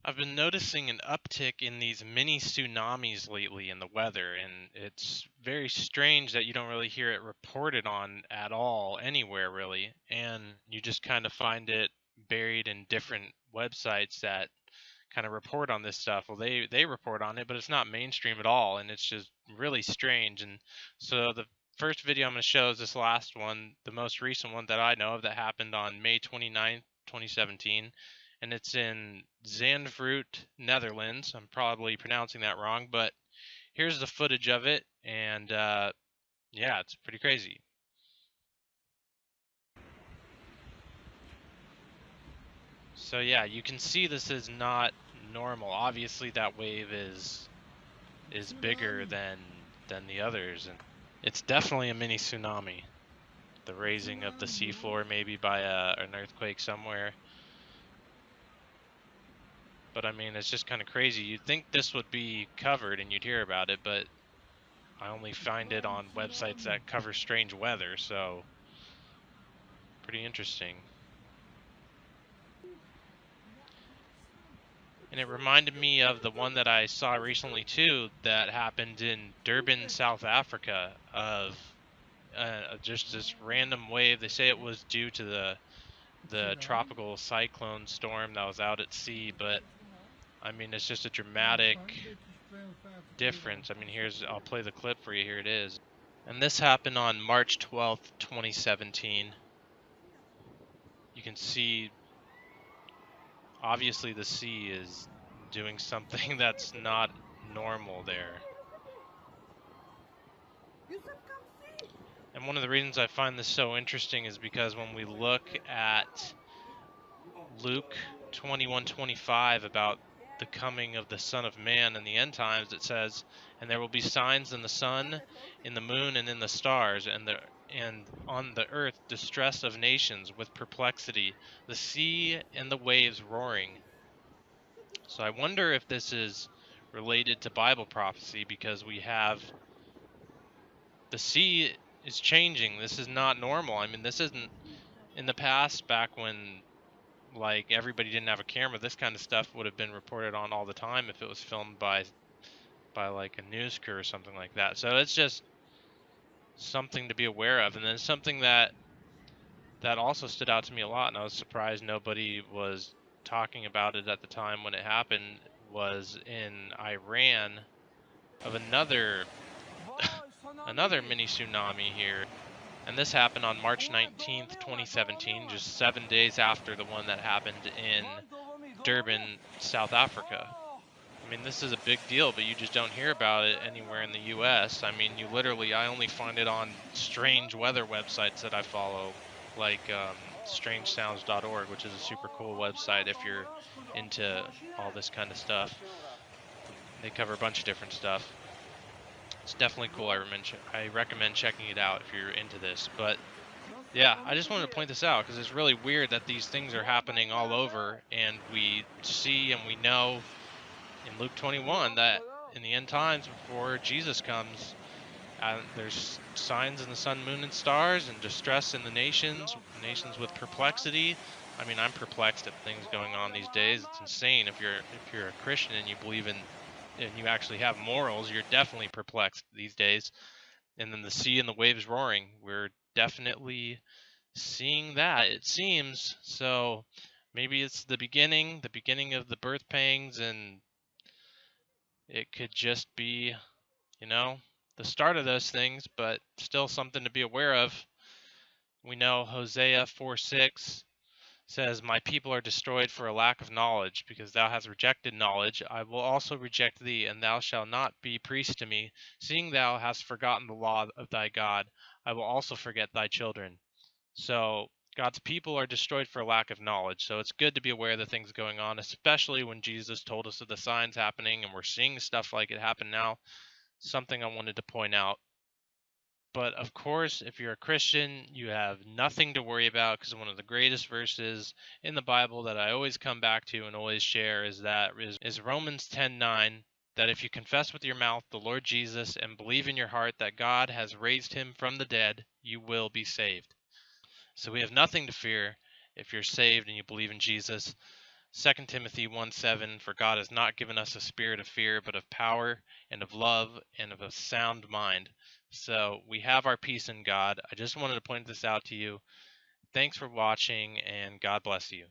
I've been noticing an uptick in these mini tsunamis lately in the weather, and it's very strange that you don't really hear it reported on at all anywhere really, and you just kind of find it buried in different websites that kind of report on this stuff. Well, they report on it, but it's not mainstream at all, and it's just really strange. And so the first video I'm going to show is this last one, the most recent one that I know of that happened on May 29th, 2017, and it's in Zandvoort, Netherlands. I'm probably pronouncing that wrong, but here's the footage of it, and yeah, it's pretty crazy. So yeah, you can see this is not normal. Obviously, that wave is bigger than the others, and it's definitely a mini tsunami. The raising of the seafloor, maybe by an earthquake somewhere. But I mean, it's just kind of crazy. You'd think this would be covered and you'd hear about it, but I only find it on websites that cover strange weather, so pretty interesting. And it reminded me of the one that I saw recently too, that happened in Durban, South Africa, of just this random wave. They say it was due to the tropical cyclone storm that was out at sea, but I mean, it's just a dramatic difference. I mean, I'll play the clip for you. Here it is. And this happened on March 12th, 2017. You can see, obviously, the sea is doing something that's not normal there. And one of the reasons I find this so interesting is because when we look at Luke 21:25 about the coming of the Son of Man in the end times, it says, "And there will be signs in the sun, in the moon, and in the stars, and on the earth distress of nations with perplexity, the sea and the waves roaring." So I wonder if this is related to Bible prophecy, because we have the sea is changing. This is not normal. I mean, this isn't in the past, back when like everybody didn't have a camera, this kind of stuff would have been reported on all the time if it was filmed by like a news crew or something like that. So it's just something to be aware of. And then something that also stood out to me a lot, and I was surprised nobody was talking about it at the time when it happened, was in Iran, of another another mini tsunami here. And this happened on March 19th, 2017, just 7 days after the one that happened in Durban, South Africa. I mean, this is a big deal, but you just don't hear about it anywhere in the US. I mean, I only find it on strange weather websites that I follow, like strangesounds.org, which is a super cool website if you're into all this kind of stuff. They cover a bunch of different stuff. It's definitely cool. I recommend checking it out if you're into this. But yeah, I just wanted to point this out because it's really weird that these things are happening all over, and we see and we know in Luke 21 that in the end times, before Jesus comes, there's signs in the sun, moon, and stars, and distress in the nations with perplexity. I mean, I'm perplexed at things going on these days. It's insane. If you're a Christian and you believe in and you actually have morals, you're definitely perplexed these days. And then the sea and the waves roaring, we're definitely seeing that, it seems. So maybe it's the beginning of the birth pangs, and it could just be, you know, the start of those things, but still something to be aware of. We know Hosea 4:6 says, "My people are destroyed for a lack of knowledge, because thou hast rejected knowledge. I will also reject thee, and thou shalt not be priest to me. Seeing thou hast forgotten the law of thy God, I will also forget thy children." So God's people are destroyed for lack of knowledge. So it's good to be aware of the things going on, especially when Jesus told us of the signs happening, and we're seeing stuff like it happen now. Something I wanted to point out. But of course, if you're a Christian, you have nothing to worry about, because one of the greatest verses in the Bible that I always come back to and always share is Romans 10:9, that if you confess with your mouth the Lord Jesus and believe in your heart that God has raised him from the dead, you will be saved. So we have nothing to fear if you're saved and you believe in Jesus. 2 Timothy 1:7, for God has not given us a spirit of fear, but of power and of love and of a sound mind. So we have our peace in God. I just wanted to point this out to you. Thanks for watching, and God bless you.